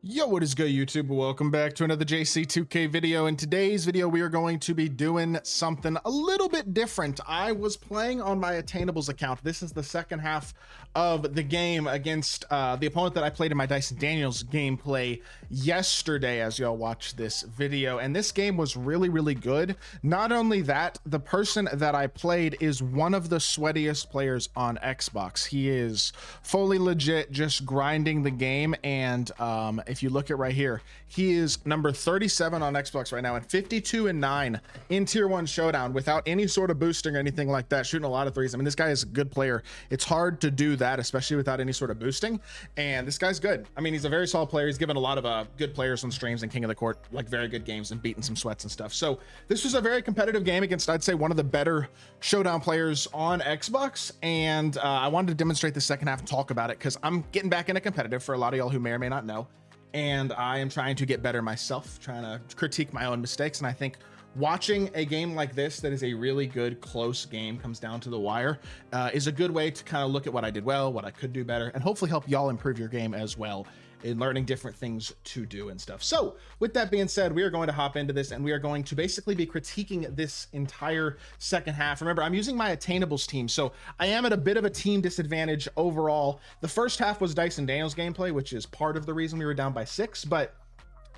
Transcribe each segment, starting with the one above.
Yo, what is good, YouTube? Welcome back to another JC2K video. In today's video, we are going to be doing something a little bit different. I was playing on my attainables account. This is the second half of the game against the opponent that I played in my Dyson Daniels gameplay yesterday as y'all watch this video. And this game was really, really good. Not only that, the person that I played is one of the sweatiest players on Xbox. He is fully legit, just grinding the game. And if you look at right here, he is number 37 on Xbox right now and 52-9 in tier 1 showdown without any sort of boosting or anything like that, shooting a lot of threes. I mean, this guy is a good player. It's hard to do that, especially without any sort of boosting, and this guy's good. I mean, he's a very solid player. He's given a lot of good players on streams and King of the Court like very good games and beaten some sweats and stuff. So this was a very competitive game against, I'd say, one of the better showdown players on Xbox, and I wanted to demonstrate the second half and talk about it because I'm getting back into competitive for a lot of y'all who may or may not know. And I am trying to get better myself, trying to critique my own mistakes. And I think watching a game like this, that is a really good, close game, comes down to the wire, is a good way to kind of look at what I did well, what I could do better, and hopefully help y'all improve your game as well in learning different things to do and stuff. So with that being said, we are going to hop into this and we are going to basically be critiquing this entire second half. Remember, I'm using my attainables team, so I am at a bit of a team disadvantage overall. The first half was Dyson Daniels gameplay, which is part of the reason we were down by 6, but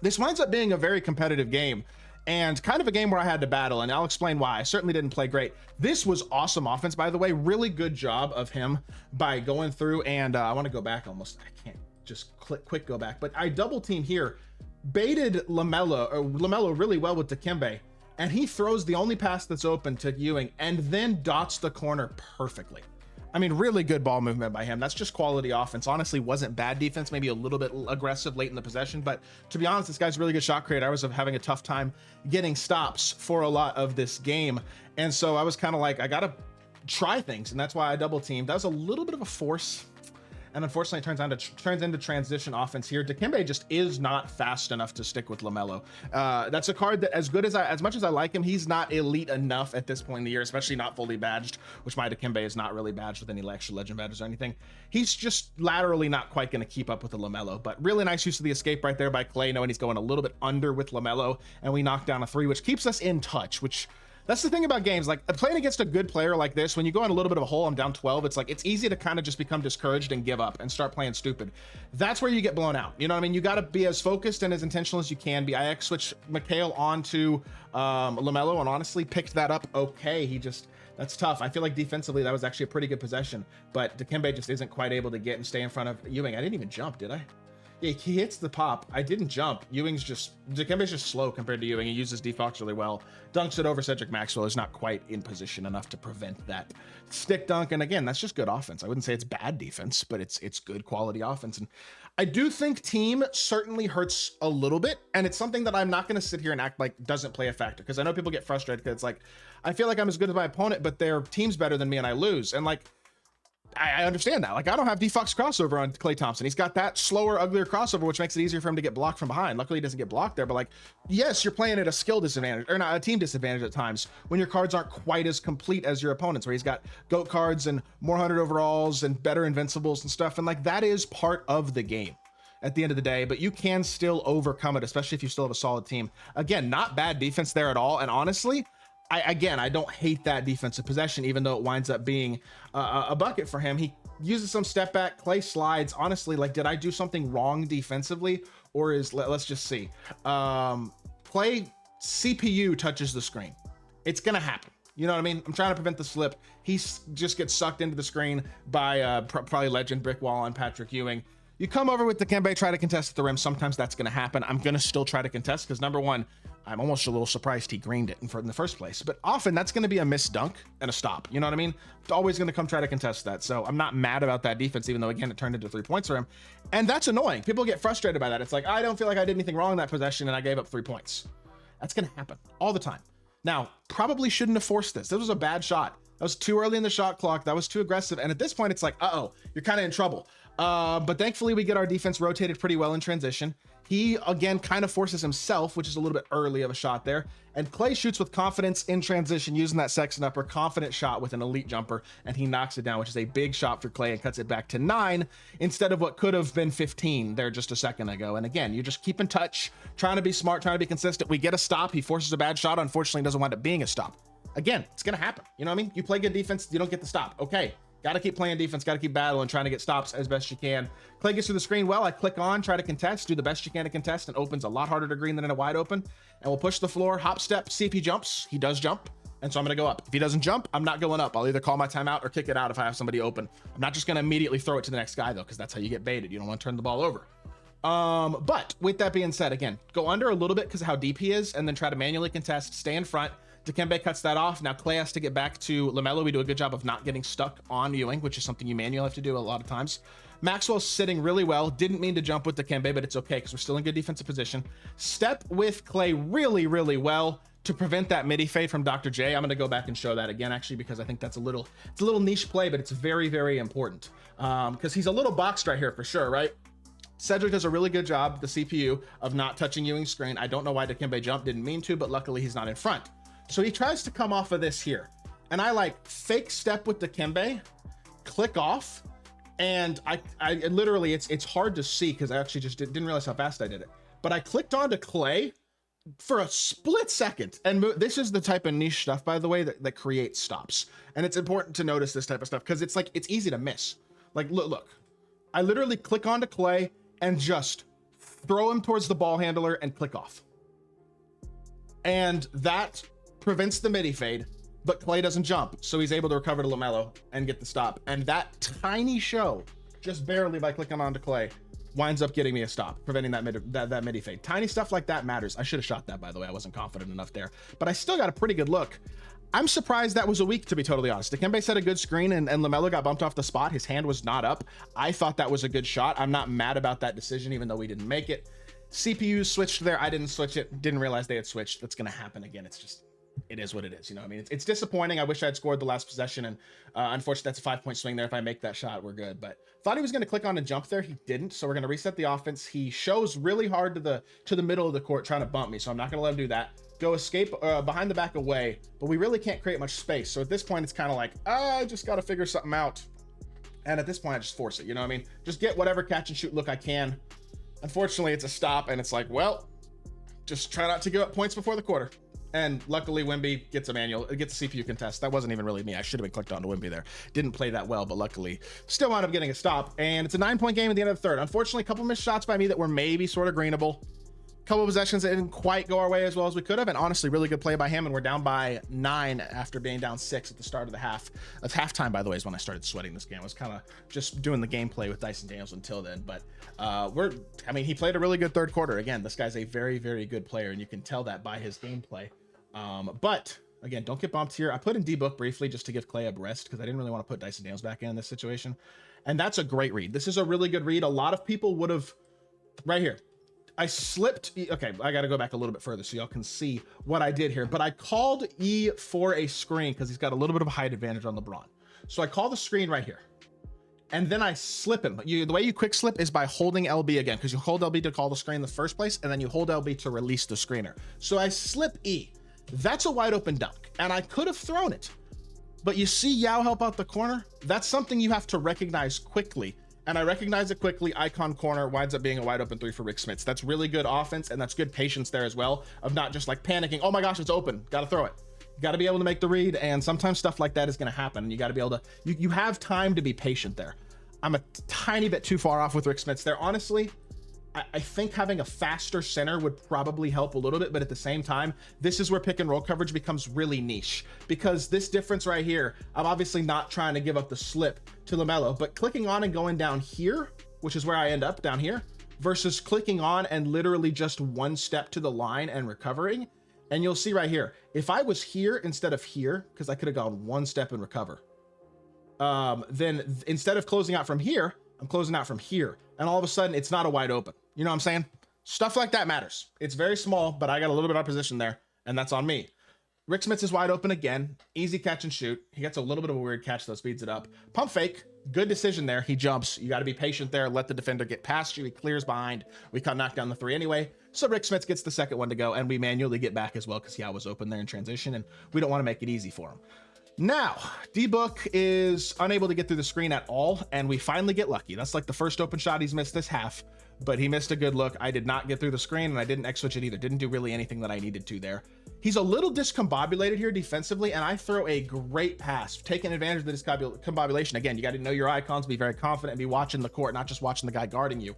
this winds up being a very competitive game and kind of a game where I had to battle, and I'll explain why. I certainly didn't play great. This was awesome offense, by the way. Really good job of him by going through, and I want to go back almost. I can't just quick go back, but I double team here, baited Lamelo really well with Dikembe, and he throws the only pass that's open to Ewing and then dots the corner perfectly. I mean, really good ball movement by him. That's just quality offense. Honestly, wasn't bad defense, maybe a little bit aggressive late in the possession, but to be honest, this guy's a really good shot creator. I was having a tough time getting stops for a lot of this game, and so I was kind of like, I gotta try things, and that's why I double teamed. That was a little bit of a force, and unfortunately it turns into transition offense here. Dikembe just is not fast enough to stick with Lamelo. That's a card that, as much as I like him, he's not elite enough at this point in the year, especially not fully badged, which my Dikembe is not really badged with any extra legend badges or anything. He's just laterally not quite going to keep up with the Lamelo, but really nice use of the escape right there by Clay, knowing he's going a little bit under with Lamelo, and we knock down a 3, which keeps us in touch, which that's the thing about games, like playing against a good player like this, when you go in a little bit of a hole, I'm down 12, it's like, it's easy to kind of just become discouraged and give up and start playing stupid. That's where you get blown out. You know what I mean? You got to be as focused and as intentional as you can be. I X switched Mikhail onto Lamelo and honestly picked that up okay. That's tough. I feel like defensively, that was actually a pretty good possession, but Dikembe just isn't quite able to get and stay in front of Ewing. I didn't even jump, did I? Yeah, he hits the pop. I didn't jump. Dikembe's just slow compared to Ewing. He uses defox really well. Dunks it over Cedric Maxwell. Is not quite in position enough to prevent that stick dunk. And again, that's just good offense. I wouldn't say it's bad defense, but it's good quality offense. And I do think team certainly hurts a little bit. And it's something that I'm not going to sit here and act like doesn't play a factor, because I know people get frustrated because it's like, I feel like I'm as good as my opponent, but their team's better than me and I lose. And like, I understand that. Like, I don't have defox crossover on Klay Thompson. He's got that slower, uglier crossover, which makes it easier for him to get blocked from behind. Luckily, he doesn't get blocked there, but like, yes, you're playing at a skill disadvantage, or not, a team disadvantage at times when your cards aren't quite as complete as your opponents, where he's got GOAT cards and more 100 overalls and better invincibles and stuff. And like, that is part of the game at the end of the day, but you can still overcome it, especially if you still have a solid team. Again, not bad defense there at all. And honestly, I don't hate that defensive possession, even though it winds up being a bucket for him. He uses some step back, Clay slides. Honestly, like, did I do something wrong defensively, or let's just see. Clay CPU touches the screen. It's gonna happen. You know what I mean? I'm trying to prevent the slip. He just gets sucked into the screen by probably legend brick wall on Patrick Ewing. You come over with Dikembe, try to contest at the rim. Sometimes that's going to happen. I'm going to still try to contest because, number one, I'm almost a little surprised he greened it in the first place. But often that's going to be a missed dunk and a stop. You know what I mean? It's always going to come try to contest that. So I'm not mad about that defense, even though, again, it turned into 3 points for him. And that's annoying. People get frustrated by that. It's like, I don't feel like I did anything wrong in that possession and I gave up 3 points. That's going to happen all the time. Now, probably shouldn't have forced this. This was a bad shot. That was too early in the shot clock. That was too aggressive. And at this point, it's like, uh-oh, you're kind of in trouble. But thankfully we get our defense rotated pretty well in transition. He again kind of forces himself, which is a little bit early of a shot there. And Clay shoots with confidence in transition using that Sexton upper, confident shot with an elite jumper, and he knocks it down, which is a big shot for Clay and cuts it back to 9 instead of what could have been 15 there just a second ago. And again, you just keep in touch, trying to be smart, trying to be consistent. We get a stop. He forces a bad shot. Unfortunately, it doesn't wind up being a stop. Again, it's going to happen. You know what I mean? You play good defense, you don't get the stop. Okay. Got to keep playing defense, got to keep battling, trying to get stops as best you can. Clay gets to the screen well. I click on, try to contest, do the best you can to contest, and opens a lot harder to green than in a wide open. And we'll push the floor, hop step, see if he jumps. He does jump, and so I'm going to go up. If he doesn't jump, I'm not going up. I'll either call my timeout or kick it out if I have somebody open. I'm not just going to immediately throw it to the next guy, though, because that's how you get baited. You don't want to turn the ball over. But with that being said, again, go under a little bit because of how deep he is, and then try to manually contest, stay in front. Dikembe cuts that off. Now Clay has to get back to LaMelo. We do a good job of not getting stuck on Ewing, which is something you manually have to do a lot of times. Maxwell's sitting really well. Didn't mean to jump with Dikembe, but it's okay because we're still in good defensive position. Step with Clay really, really well to prevent that midi fade from Dr. J. I'm going to go back and show that again, actually, because I think that's it's a little niche play, but it's very, very important because he's a little boxed right here for sure, right? Cedric does a really good job, the CPU, of not touching Ewing's screen. I don't know why Dikembe jumped, didn't mean to, but luckily he's not in front. So he tries to come off of this here, and I like fake step with Dikembe, click off, and I literally, it's hard to see because I actually just didn't realize how fast I did it. But I clicked onto Clay for a split second, and this is the type of niche stuff, by the way, that creates stops. And it's important to notice this type of stuff because it's easy to miss. Like, look, I literally click onto Clay and just throw him towards the ball handler and click off. And that prevents the midi fade, but Clay doesn't jump, so he's able to recover to LaMelo and get the stop. And that tiny show, just barely by clicking onto Clay, winds up getting me a stop, preventing that midi fade. Tiny stuff like that matters. I should have shot that, by the way. I wasn't confident enough there, but I still got a pretty good look. I'm surprised that was a weak, to be totally honest. Dikembe set a good screen and LaMelo got bumped off the spot. His hand was not up. I thought that was a good shot. I'm not mad about that decision, even though we didn't make it. CPU switched there. I didn't switch it. Didn't realize they had switched. That's going to happen again. It's just, it is what it is. You know what I mean? It's disappointing. I wish I had scored the last possession, and unfortunately that's a 5-point swing there. If I make that shot, we're good. But thought he was going to click on and jump there. He didn't. So we're going to reset the offense. He shows really hard to the middle of the court trying to bump me. So I'm not going to let him do that. Go escape behind the back away, but we really can't create much space. So at this point, it's kind of like, I just got to figure something out. And at this point, I just force it. You know what I mean? Just get whatever catch and shoot look I can. Unfortunately, it's a stop, and it's like, well, just try not to give up points before the quarter. And luckily, Wemby gets a CPU contest. That wasn't even really me. I should have been clicked onto Wemby there. Didn't play that well, but luckily still wound up getting a stop. And it's a 9-point game at the end of the third. Unfortunately, a couple missed shots by me that were maybe sort of greenable. Couple of possessions that didn't quite go our way as well as we could have, and honestly, really good play by him. And we're down by 9 after being down 6 at the start of the halftime, by the way, is when I started sweating this game. I was kind of just doing the gameplay with Dyson Daniels until then, but he played a really good third quarter. Again, this guy's a very, very good player, and you can tell that by his gameplay. But again, don't get bumped here. I put in D-Book briefly just to give Clay a rest because I didn't really want to put Dyson Daniels back in this situation, and that's a great read. This is a really good read. A lot of people would have, right here, I slipped. Okay, I got to go back a little bit further so y'all can see what I did here. But I called E for a screen because he's got a little bit of a height advantage on LeBron. So I call the screen right here. And then I slip him. The way you quick slip is by holding LB again, because you hold LB to call the screen in the first place, and then you hold LB to release the screener. So I slip E. That's a wide open dunk. And I could have thrown it. But you see Yao help out the corner? That's something you have to recognize quickly. And I recognize it quickly. Icon corner winds up being a wide open 3 for Rick Smits. That's really good offense, and that's good patience there as well, of not just like panicking. Oh my gosh, it's open. Got to throw it. You got to be able to make the read, and sometimes stuff like that is going to happen, and you got to be able to, you have time to be patient there. I'm a tiny bit too far off with Rick Smits there. Honestly, I think having a faster center would probably help a little bit, but at the same time, this is where pick and roll coverage becomes really niche, because this difference right here, I'm obviously not trying to give up the slip to LaMelo, but clicking on and going down here, which is where I end up down here, versus clicking on and literally just one step to the line and recovering. And you'll see right here, if I was here instead of here, because I could have gone one step and recover, then instead of closing out from here, I'm closing out from here. And all of a sudden, it's not a wide open. You know what I'm saying? Stuff like that matters. It's very small, but I got a little bit out of position there, and that's on me. Rick Smits is wide open again. Easy catch and shoot. He gets a little bit of a weird catch, though, speeds it up. Pump fake. Good decision there. He jumps. You got to be patient there. Let the defender get past you. He clears behind. We can knock down the 3 anyway. So Rick Smits gets the second one to go, and we manually get back as well because Yao was open there in transition, and we don't want to make it easy for him. Now, D-Book is unable to get through the screen at all, and we finally get lucky. That's like the first open shot he's missed this half, but he missed a good look. I did not get through the screen, and I didn't X-switch it either. Didn't do really anything that I needed to there. He's a little discombobulated here defensively, and I throw a great pass, taking advantage of the discombobulation. Again, you got to know your icons, be very confident, and be watching the court, not just watching the guy guarding you.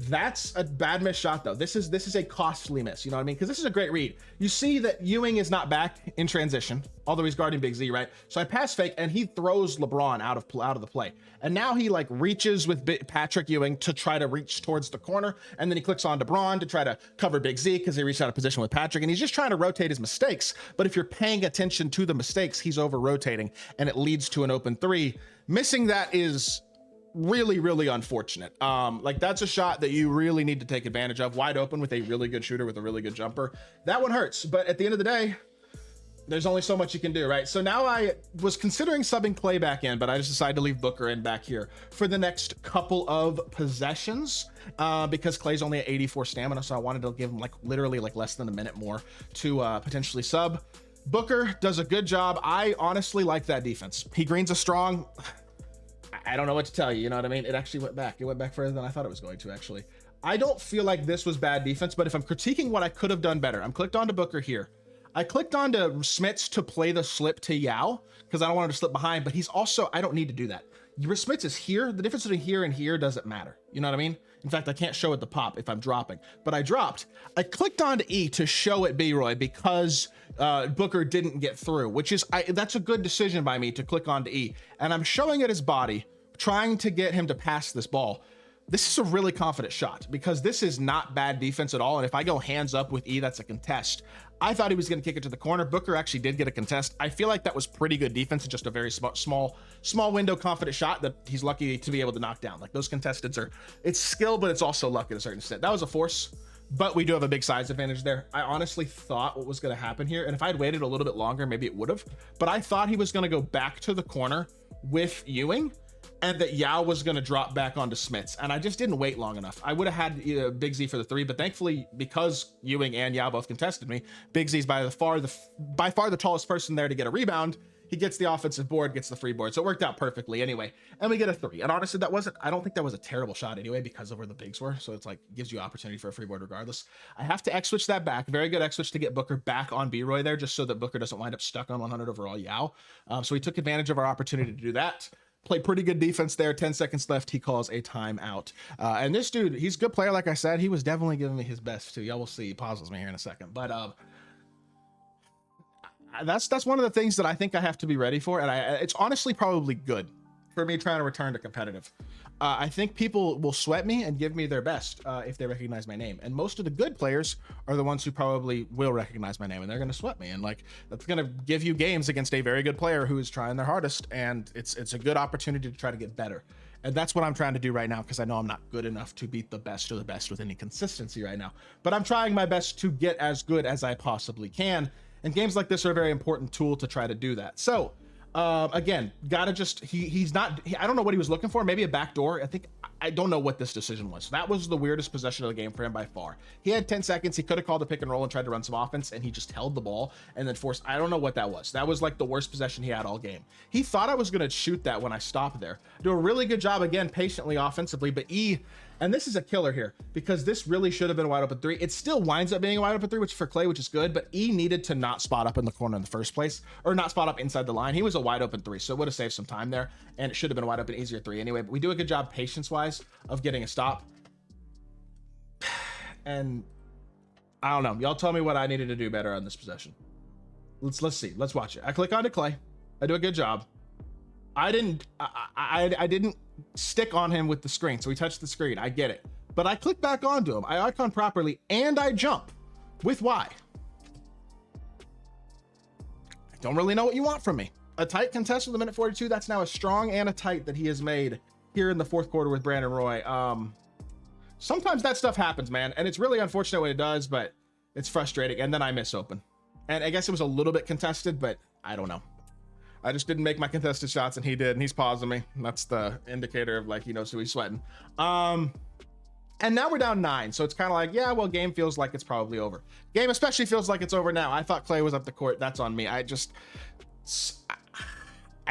That's a bad miss shot though. This is a costly miss, you know what I mean? Because this is a great read. You see that Ewing is not back in transition, although he's guarding Big Z, right? So I pass fake and he throws LeBron out of the play. And now he like reaches with Patrick Ewing to try to reach towards the corner. And then he clicks on LeBron to try to cover Big Z because he reached out of position with Patrick. And he's just trying to rotate his mistakes. But if you're paying attention to the mistakes, he's over rotating and it leads to an open 3. Missing that is really unfortunate. Like that's a shot that you really need to take advantage of, wide open with a really good shooter with a really good jumper. That one hurts, but at the end of the day, there's only so much you can do, right? So now I was considering subbing Clay back in, but I just decided to leave Booker in back here for the next couple of possessions because Clay's only at 84 stamina, so I wanted to give him like literally like less than a minute more to potentially sub. Booker does a good job. I honestly like that defense. He greens a strong. I don't know what to tell you, you know what I mean? It actually went back. It went back further than I thought it was going to, actually. I don't feel like this was bad defense, but if I'm critiquing what I could have done better, I'm clicked onto Booker here. I clicked onto Smits to play the slip to Yao because I don't want him to slip behind, but he's also, I don't need to do that. Smits is here. The difference between here and here doesn't matter. You know what I mean? In fact, I can't show it the pop if I'm dropping, but I dropped. I clicked onto E to show it B-Roy because Booker didn't get through, which is, that's a good decision by me to click onto E. And I'm showing it his body, trying to get him to pass this ball. This is a really confident shot because this is not bad defense at all. And if I go hands up with E, that's a contest. I thought he was going to kick it to the corner. Booker actually did get a contest. I feel like that was pretty good defense and just a very small window confident shot that he's lucky to be able to knock down. Like those contestants are, it's skill, but it's also luck to a certain extent. That was a force, but we do have a big size advantage there. I honestly thought what was going to happen here, and if I'd waited a little bit longer, maybe it would have, but I thought he was going to go back to the corner with Ewing and that Yao was going to drop back onto Smits. And I just didn't wait long enough. I would have had Big Z for the 3, but thankfully, because Ewing and Yao both contested me, Big Z's by far the tallest person there to get a rebound. He gets the offensive board, gets the free board. So it worked out perfectly anyway. And we get a 3. And honestly, I don't think that was a terrible shot anyway because of where the bigs were. So it's like, gives you opportunity for a free board regardless. I have to X-switch that back. Very good X-switch to get Booker back on B-Roy there, just so that Booker doesn't wind up stuck on 100 overall Yao. So we took advantage of our opportunity to do that. Play pretty good defense there. 10 seconds left. He calls a timeout. And this dude, he's a good player. Like I said, he was definitely giving me his best too. Y'all will see. He pauses me here in a second. But that's one of the things that I think I have to be ready for. And it's honestly probably good for me trying to return to competitive. I think people will sweat me and give me their best if they recognize my name. And most of the good players are the ones who probably will recognize my name, and they're going to sweat me. And like, that's going to give you games against a very good player who is trying their hardest. And it's a good opportunity to try to get better. And that's what I'm trying to do right now, because I know I'm not good enough to beat the best of the best with any consistency right now. But I'm trying my best to get as good as I possibly can. And games like this are a very important tool to try to do that. So again, gotta just, I don't know what he was looking for. Maybe a backdoor. I don't know what this decision was. That was the weirdest possession of the game for him by far. He had 10 seconds. He could have called a pick and roll and tried to run some offense, and he just held the ball and then forced. I don't know what that was. That was like the worst possession he had all game. He thought I was going to shoot that when I stopped there. Do a really good job again, patiently offensively, but and this is a killer here because this really should have been a wide open 3. It still winds up being a wide open 3, which for Clay, which is good, but E needed to not spot up in the corner in the first place, or not spot up inside the line. He was a wide open 3, so it would have saved some time there, and it should have been a wide open, easier 3 anyway. But we do a good job patience-wise of getting a stop. And I don't know. Y'all tell me what I needed to do better on this possession. Let's see. Let's watch it. I click onto Clay. I do a good job. I didn't stick on him with the screen, so he touched the screen. I get it, but I click back onto him. I icon properly and I jump with Y. I don't really know what you want from me. A tight contest with a minute 42. That's now a strong and a tight that he has made here in the fourth quarter with Brandon Roy. Sometimes that stuff happens, man, and it's really unfortunate when it does, but it's frustrating. And then I miss open, and I guess it was a little bit contested, but I don't know. I just didn't make my contested shots and he did, and he's pausing me. That's the indicator of like, he knows who he's sweating. And now we're down 9. So it's kind of like, yeah, well, game feels like it's probably over. Game especially feels like it's over now. I thought Clay was up the court. That's on me. I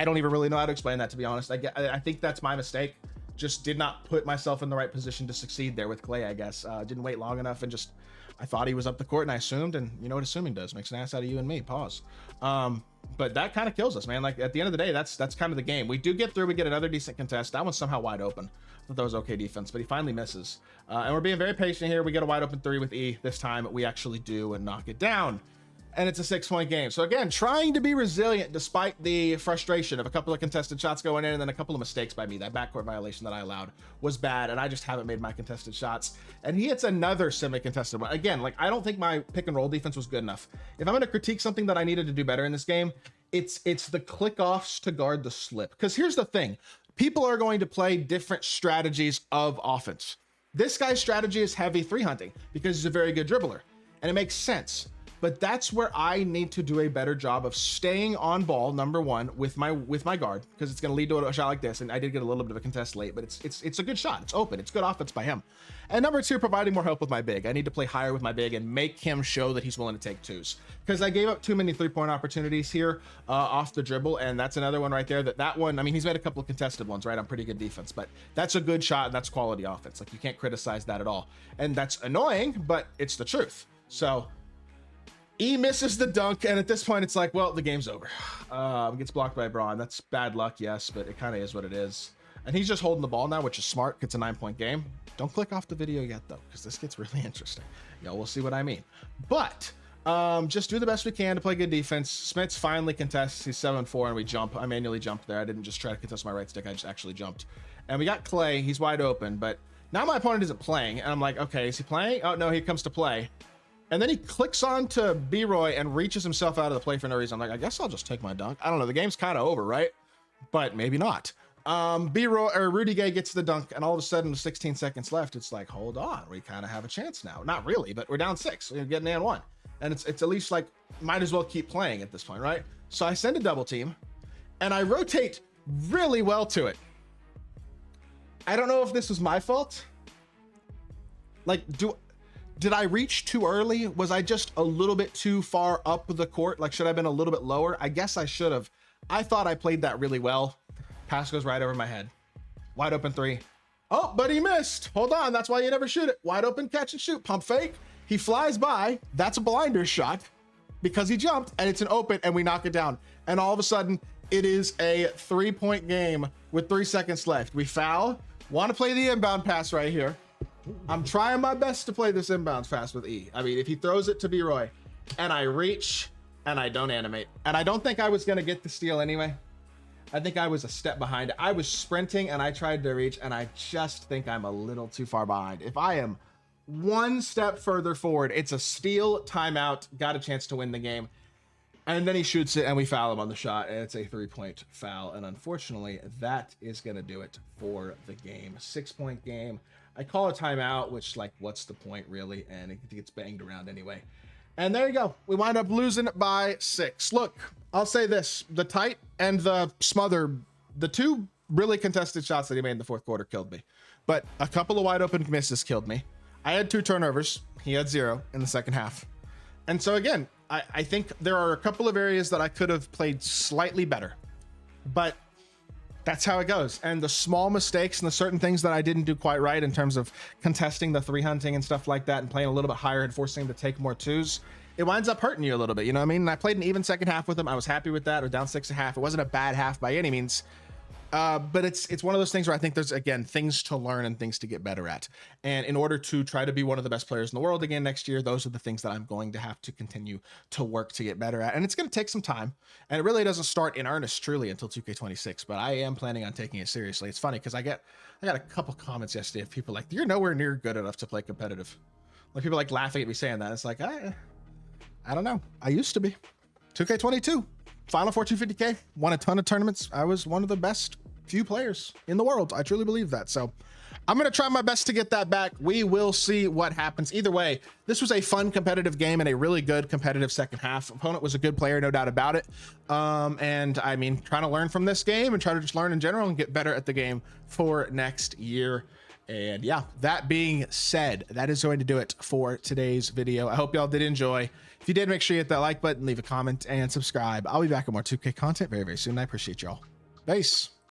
don't even really know how to explain that, to be honest. I think that's my mistake. Just did not put myself in the right position to succeed there with Clay, I guess. Didn't wait long enough and just, I thought he was up the court and I assumed, and you know what assuming does, makes an ass out of you and me, pause. But that kind of kills us, man. Like at the end of the day, that's kind of the game. We do get through, we get another decent contest. That one's somehow wide open. I thought that was okay defense, but he finally misses. And we're being very patient here. We get a wide open 3 with E. This time we actually do and knock it down. And it's a 6-point game. So again, trying to be resilient despite the frustration of a couple of contested shots going in and then a couple of mistakes by me. That backcourt violation that I allowed was bad, and I just haven't made my contested shots. And he hits another semi-contested one. Again, like I don't think my pick and roll defense was good enough. If I'm gonna critique something that I needed to do better in this game, it's the click-offs to guard the slip. Because here's the thing, people are going to play different strategies of offense. This guy's strategy is heavy 3 hunting because he's a very good dribbler, and it makes sense. But that's where I need to do a better job of staying on ball, number 1, with my guard, because it's going to lead to a shot like this. And I did get a little bit of a contest late, but it's a good shot. It's open. It's good offense by him. And number 2, providing more help with my big. I need to play higher with my big and make him show that he's willing to take 2s, because I gave up too many 3-point opportunities here off the dribble. And that's another one right there. That one, I mean, he's made a couple of contested ones, right, on pretty good defense, but that's a good shot and that's quality offense. Like you can't criticize that at all. And that's annoying, but it's the truth. So E misses the dunk, and at this point, it's like, well, the game's over. Gets blocked by Braun. That's bad luck, yes, but it kind of is what it is. And he's just holding the ball now, which is smart. It's a 9-point game. Don't click off the video yet, though, because this gets really interesting. Y'all will see what I mean. But just do the best we can to play good defense. Smits finally contests. He's 7-4, and we jump. I manually jumped there. I didn't just try to contest my right stick. I just actually jumped. And we got Clay. He's wide open, but now my opponent isn't playing. And I'm like, okay, is he playing? Oh, no, he comes to play. And then he clicks on to B-Roy and reaches himself out of the play for no reason. I'm like, I guess I'll just take my dunk. I don't know. The game's kind of over, right? But maybe not. B-Roy or Rudy Gay gets the dunk, and all of a sudden, with 16 seconds left, it's like, hold on, we kind of have a chance now. Not really, but we're down 6. We're getting and 1, and it's at least like might as well keep playing at this point, right? So I send a double team, and I rotate really well to it. I don't know if this was my fault. Like, did I reach too early? Was I just a little bit too far up the court? Like, should I have been a little bit lower? I guess I should have. I thought I played that really well. Pass goes right over my head. Wide open 3. Oh, but he missed. Hold on. That's why you never shoot it. Wide open catch and shoot. Pump fake. He flies by. That's a blinder shot because he jumped, and it's an open, and we knock it down. And all of a sudden, it is a 3-point game with 3 seconds left. We foul. Want to play the inbound pass right here. I'm trying my best to play this inbounds fast with E. I mean, if he throws it to B-Roy and I reach and I don't animate, and I don't think I was going to get the steal anyway. I think I was a step behind. I was sprinting and I tried to reach, and I just think I'm a little too far behind. If I am 1 step further forward, it's a steal, timeout, got a chance to win the game. And then he shoots it and we foul him on the shot, and it's a 3-point foul. And unfortunately, that is going to do it for the game. 6-point game. I call a timeout, which, like, what's the point really? And it gets banged around anyway. And there you go. We wind up losing by 6. Look, I'll say this. The tight and the smother, the 2 really contested shots that he made in the 4th quarter killed me. But a couple of wide open misses killed me. I had 2 turnovers. He had 0 in the second half. And so again, I think there are a couple of areas that I could have played slightly better, but that's how it goes. And the small mistakes and the certain things that I didn't do quite right in terms of contesting the 3 hunting and stuff like that and playing a little bit higher and forcing him to take more 2s, it winds up hurting you a little bit. You know what I mean? And I played an even second half with him. I was happy with that. We're down 6.5. It wasn't a bad half by any means. But it's one of those things where I think there's, again, things to learn and things to get better at. And in order to try to be one of the best players in the world again next year, those are the things that I'm going to have to continue to work to get better at. And it's going to take some time. And it really doesn't start in earnest truly until 2K26. But I am planning on taking it seriously. It's funny because I got a couple comments yesterday of people like, you're nowhere near good enough to play competitive. Like people like laughing at me saying that. It's like, I don't know. I used to be. 2K22. Final Four 250K, won a ton of tournaments. I was one of the best few players in the world. I truly believe that. So I'm going to try my best to get that back. We will see what happens. Either way, this was a fun competitive game and a really good competitive second half. Opponent was a good player, no doubt about it. And I mean, trying to learn from this game and try to just learn in general and get better at the game for next year. And yeah, that being said, that is going to do it for today's video. I hope y'all did enjoy. If you did, make sure you hit that like button, leave a comment, and subscribe. I'll be back with more 2K content very, very soon. I appreciate y'all. Peace.